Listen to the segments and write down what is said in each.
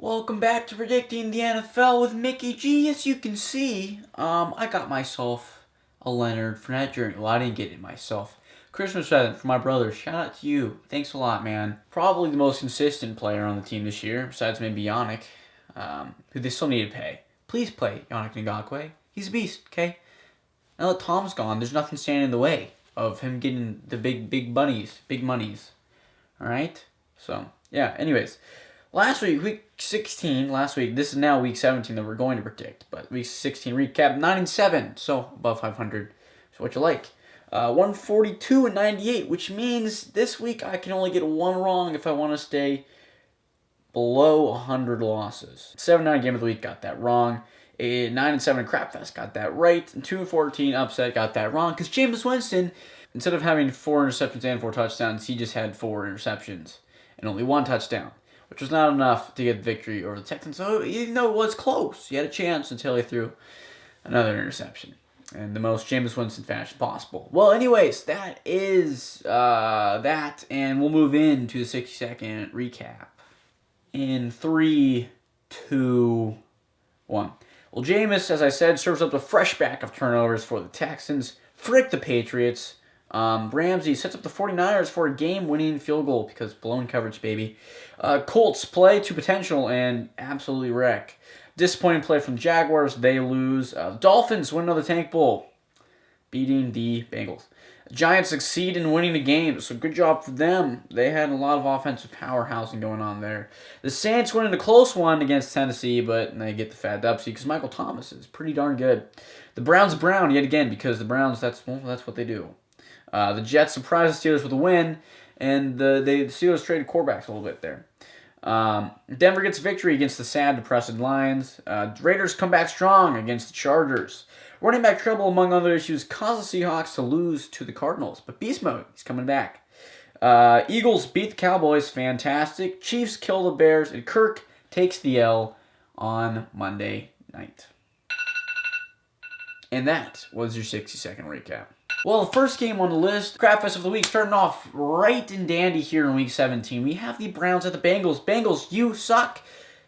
Welcome back to Predicting the NFL with Mickey G. As you can see, I got myself a Leonard Fournette jersey. Well, I didn't get it myself. Christmas present for my brother. Shout out to you. Thanks a lot, man. Probably the most consistent player on the team this year, besides maybe Yannick, who they still need to pay. Please play Yannick Ngakoue. He's a beast, okay? Now that Tom's gone, there's nothing standing in the way of him getting the big monies. Alright? So, yeah, anyways. Last week 16, this is now week 17 that we're going to predict, but week 16 recap, 9-7, so above 500 is what you like. 142-98, which means this week I can only get one wrong if I want to stay below 100 losses. 7-9 game of the week, got that wrong. 9-7 Crapfest, got that right. And 2-14 upset, got that wrong, because Jameis Winston, instead of having 4 interceptions and 4 touchdowns, he just had 4 interceptions and only 1 touchdown, which was not enough to get the victory over the Texans. So, it was close. He had a chance until he threw another interception. And the most Jameis Winston fashion possible. Well, anyways, that is that. And we'll move into the 60-second recap. In 3, 2, 1. Well, Jameis, as I said, serves up a fresh batch of turnovers for the Texans. Frick the Patriots. Ramsey sets up the 49ers for a game-winning field goal because blown coverage, baby. Colts play to potential and absolutely wreck. Disappointing play from Jaguars. They lose. Dolphins win another Tank Bowl, beating the Bengals. Giants succeed in winning the game, so good job for them. They had a lot of offensive powerhousing going on there. The Saints win in a close one against Tennessee, but they get the fat dubsy because Michael Thomas is pretty darn good. The Browns brown yet again because the Browns, that's what they do. The Jets surprised the Steelers with a win, and the Steelers traded quarterbacks a little bit there. Denver gets a victory against the sad, depressed Lions. Raiders come back strong against the Chargers. Running back trouble, among other issues, caused the Seahawks to lose to the Cardinals. But beast mode, he's coming back. Eagles beat the Cowboys, fantastic. Chiefs kill the Bears, and Kirk takes the L on Monday night. And that was your 60-second recap. Well, the first game on the list, Crapfest of the week, starting off right and dandy here in week 17. We have the Browns at the Bengals. Bengals, you suck.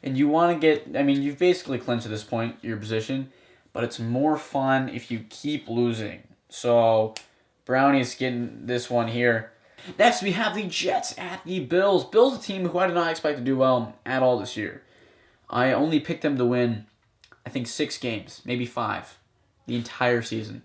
And you want to get, you've basically clinched at this point your position. But it's more fun if you keep losing. So, Brownies getting this one here. Next, we have the Jets at the Bills. Bills, a team who I did not expect to do well at all this year. I only picked them to win, I think, 6 games, maybe 5, the entire season.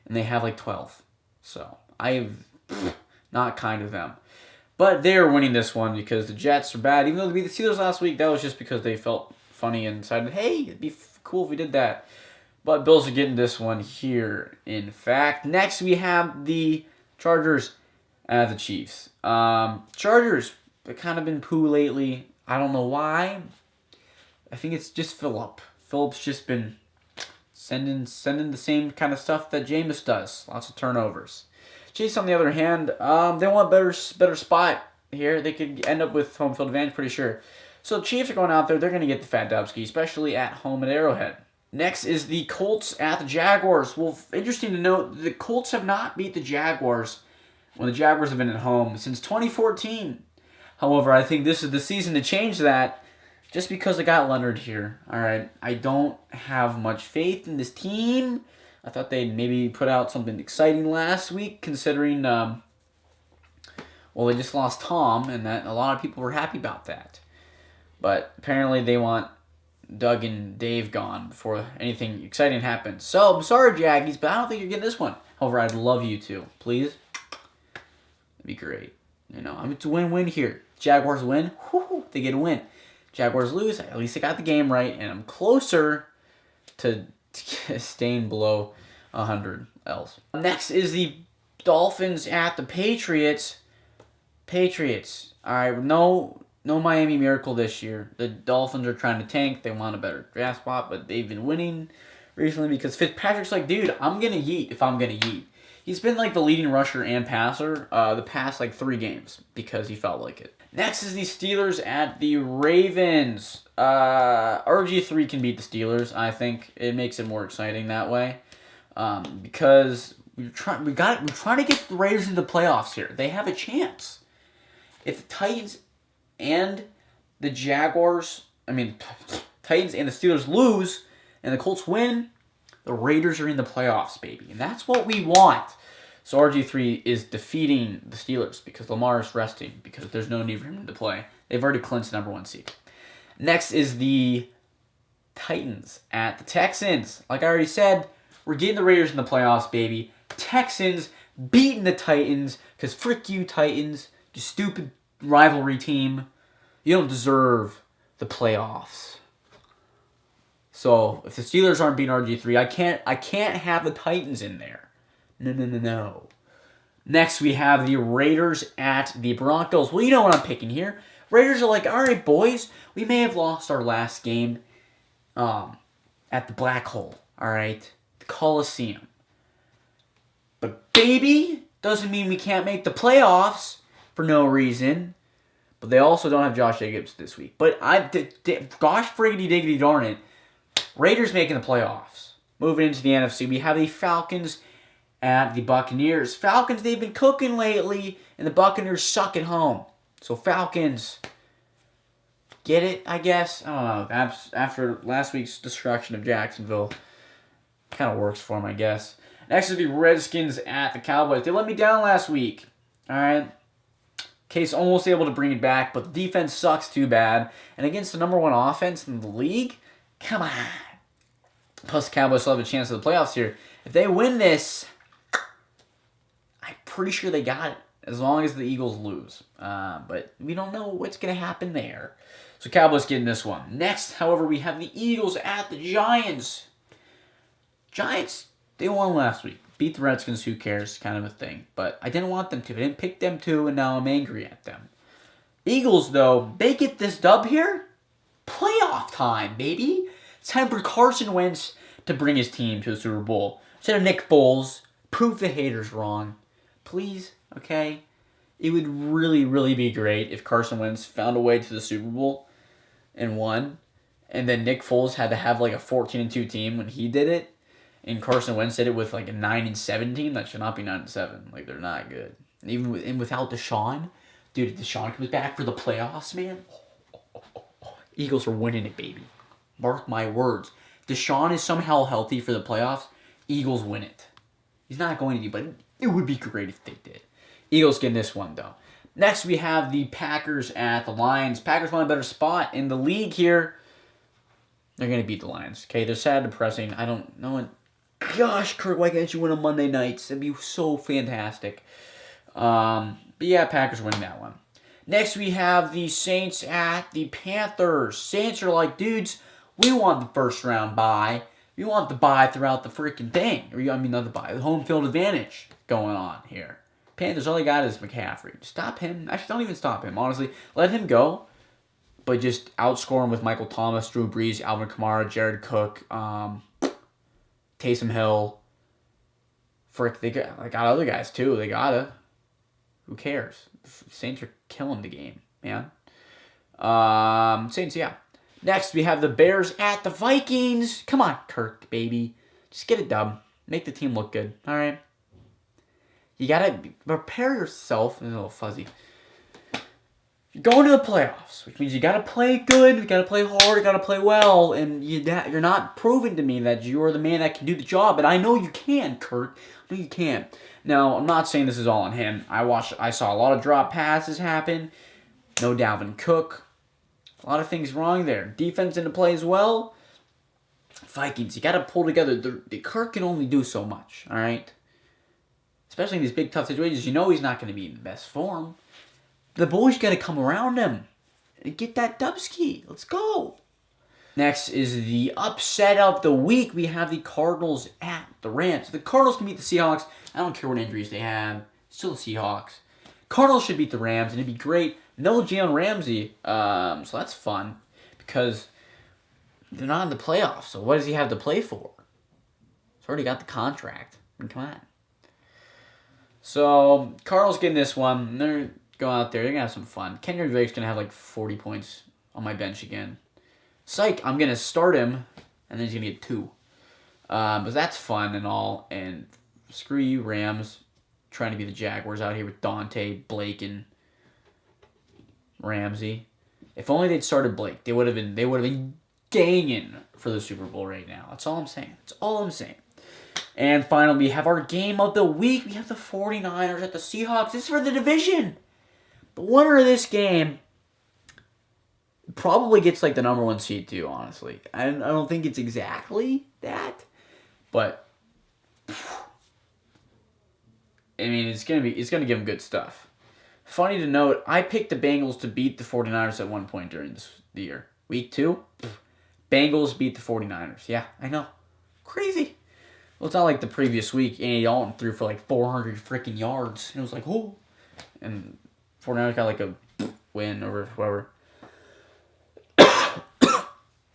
And they have like 12. So, I've not kind of them. But they're winning this one because the Jets are bad. Even though they beat the Steelers last week, that was just because they felt funny and decided, hey, it'd be cool if we did that. But Bills are getting this one here, in fact. Next, we have the Chargers and the Chiefs. Chargers, they've kind of been poo lately. I don't know why. I think it's just Phillip. Phillip's just been sending the same kind of stuff that Jameis does. Lots of turnovers. Chiefs, on the other hand, they want a better spot here. They could end up with home field advantage, pretty sure. So Chiefs are going out there. They're going to get the fat dubski, especially at home at Arrowhead. Next is the Colts at the Jaguars. Well, interesting to note, the Colts have not beat the Jaguars when the Jaguars have been at home since 2014. However, I think this is the season to change that just because I got Leonard here. All right, I don't have much faith in this team. I thought they'd maybe put out something exciting last week considering, they just lost Tom, and that a lot of people were happy about that. But apparently they want Doug and Dave gone before anything exciting happens. So, I'm sorry, Jaggies, but I don't think you're getting this one. However, I'd love you to. Please. That'd be great. It's a win-win here. Jaguars win. Whoo, they get a win. Jaguars lose. At least I got the game right, and I'm closer to staying below 100 L's. Next is the Dolphins at the Patriots. Patriots. All right, no Miami Miracle this year. The Dolphins are trying to tank. They want a better draft spot, but they've been winning recently because Fitzpatrick's like, dude, I'm going to yeet if I'm going to yeet. He's been like the leading rusher and passer the past 3 games because he felt like it. Next is the Steelers at the Ravens. RG3 can beat the Steelers, I think. It makes it more exciting that way because we're trying to get the Raiders into the playoffs here. They have a chance. If the Titans and the Jaguars Titans and the Steelers lose, and the Colts win, the Raiders are in the playoffs, baby. And that's what we want. So RG3 is defeating the Steelers because Lamar is resting because there's no need for him to play. They've already clinched the number 1 seed. Next is the Titans at the Texans. Like I already said, we're getting the Raiders in the playoffs, baby. Texans beating the Titans because frick you, Titans. You stupid rivalry team. You don't deserve the playoffs. So if the Steelers aren't beating RG3, I can't have the Titans in there. No. Next we have the Raiders at the Broncos. Well, you know what I'm picking here. Raiders are like, all right, boys, we may have lost our last game at the Black Hole, all right, the Coliseum. But baby, doesn't mean we can't make the playoffs for no reason. But they also don't have Josh Jacobs this week. But gosh friggity diggity darn it, Raiders making the playoffs. Moving into the NFC, we have the Falcons at the Buccaneers. Falcons, they've been cooking lately, and the Buccaneers suck at home. So Falcons, get it, I guess? I don't know. After last week's destruction of Jacksonville, kind of works for them, I guess. Next is the Redskins at the Cowboys. They let me down last week. All right. Case almost able to bring it back, but the defense sucks too bad. And against the number 1 offense in the league, come on. Plus, the Cowboys still have a chance at the playoffs here. If they win this, I'm pretty sure they got it, as long as the Eagles lose. But we don't know what's going to happen there. So Cowboys getting this one. Next, however, we have the Eagles at the Giants. Giants, they won last week. Beat the Redskins, who cares, kind of a thing. But I didn't want them to. I didn't pick them to, and now I'm angry at them. Eagles, though, they get this dub here. Playoff time, baby. It's time for Carson Wentz to bring his team to the Super Bowl. Instead of Nick Foles, prove the haters wrong. Please, okay? It would really, really be great if Carson Wentz found a way to the Super Bowl and won, and then Nick Foles had to have like a 14-2 team when he did it. And Carson Wentz did it with like a 9-7 team. That should not be 9-7. Like, they're not good. And without Deshaun, dude, if Deshaun comes back for the playoffs, man, Eagles are winning it, baby. Mark my words. Deshaun is somehow healthy for the playoffs. Eagles win it. He's not going to be, but it would be great if they did. Eagles getting this one, though. Next, we have the Packers at the Lions. Packers want a better spot in the league here. They're going to beat the Lions. Okay, they're sad, depressing. I don't know. Gosh, Kirk, why can't you win on Monday nights? That'd be so fantastic. But yeah, Packers winning that one. Next, we have the Saints at the Panthers. Saints are like, dudes, we want the first round bye. We want the bye throughout the freaking thing. Not the bye, the home field advantage going on here. Panthers, all they got is McCaffrey. Stop him. Actually, don't even stop him, honestly. Let him go, but just outscore him with Michael Thomas, Drew Brees, Alvin Kamara, Jared Cook, Taysom Hill. Frick, they got other guys too. They gotta. Who cares? The Saints are killing the game, man. Saints, yeah. Next, we have the Bears at the Vikings. Come on, Kirk, baby. Just get it done. Make the team look good, all right? You gotta prepare yourself. It's a little fuzzy. You're going to the playoffs, which means you gotta play good, you gotta play hard, you gotta play well, and you're not proving to me that you're the man that can do the job, and I know you can, Kurt. I know you can. Now, I'm not saying this is all on him. I saw a lot of drop passes happen. No Dalvin Cook. A lot of things wrong there. Defense into play as well. Vikings, you gotta pull together. The Kirk can only do so much, all right? Especially in these big, tough situations, you know he's not going to be in the best form. The boys got to come around him and get that dubski. Let's go. Next is the upset of the week. We have the Cardinals at the Rams. The Cardinals can beat the Seahawks. I don't care what injuries they have. Still the Seahawks. Cardinals should beat the Rams, and it'd be great. No Jalen Ramsey, so that's fun because they're not in the playoffs. So what does he have to play for? He's already got the contract. I mean, come on. So, Cardinals getting this one. They're going out there. They're going to have some fun. Kenyon Drake's going to have like 40 points on my bench again. Psych, I'm going to start him, and then he's going to get 2. But that's fun and all. And screw you, Rams, trying to be the Jaguars out here with Dante, Blake, and Ramsey. If only they'd started Blake, they would have been ganging for the Super Bowl right now. That's all I'm saying. That's all I'm saying. And finally, we have our game of the week. We have the 49ers at the Seahawks. This is for the division. The winner of this game probably gets like the number 1 seed too, honestly. I don't think it's exactly that. But I mean, it's gonna give them good stuff. Funny to note, I picked the Bengals to beat the 49ers at one point during the year. Week 2, Bengals beat the 49ers. Yeah, I know. Crazy. Well, it's not like the previous week, Andy Dalton threw for like 400 freaking yards. And it was like, oh. And 49ers got like a win over whoever.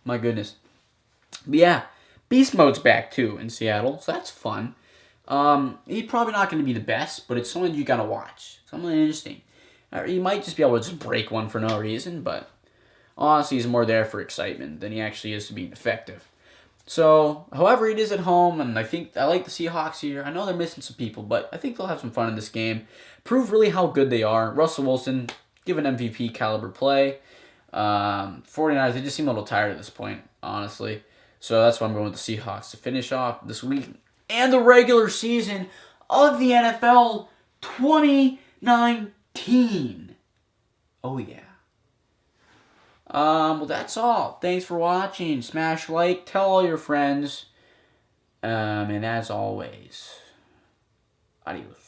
My goodness. But yeah, Beast Mode's back too in Seattle, so that's fun. He's probably not going to be the best, but it's something you got to watch. Something interesting. He might just be able to just break one for no reason, but honestly, he's more there for excitement than he actually is to being effective. So, however it is at home, and I like the Seahawks here. I know they're missing some people, but I think they'll have some fun in this game. Prove really how good they are. Russell Wilson, give an MVP caliber play. 49ers, they just seem a little tired at this point, honestly. So that's why I'm going with the Seahawks to finish off this week and the regular season of the NFL 2019. Oh, yeah. Well, that's all. Thanks for watching. Smash like, tell all your friends. And as always, adios.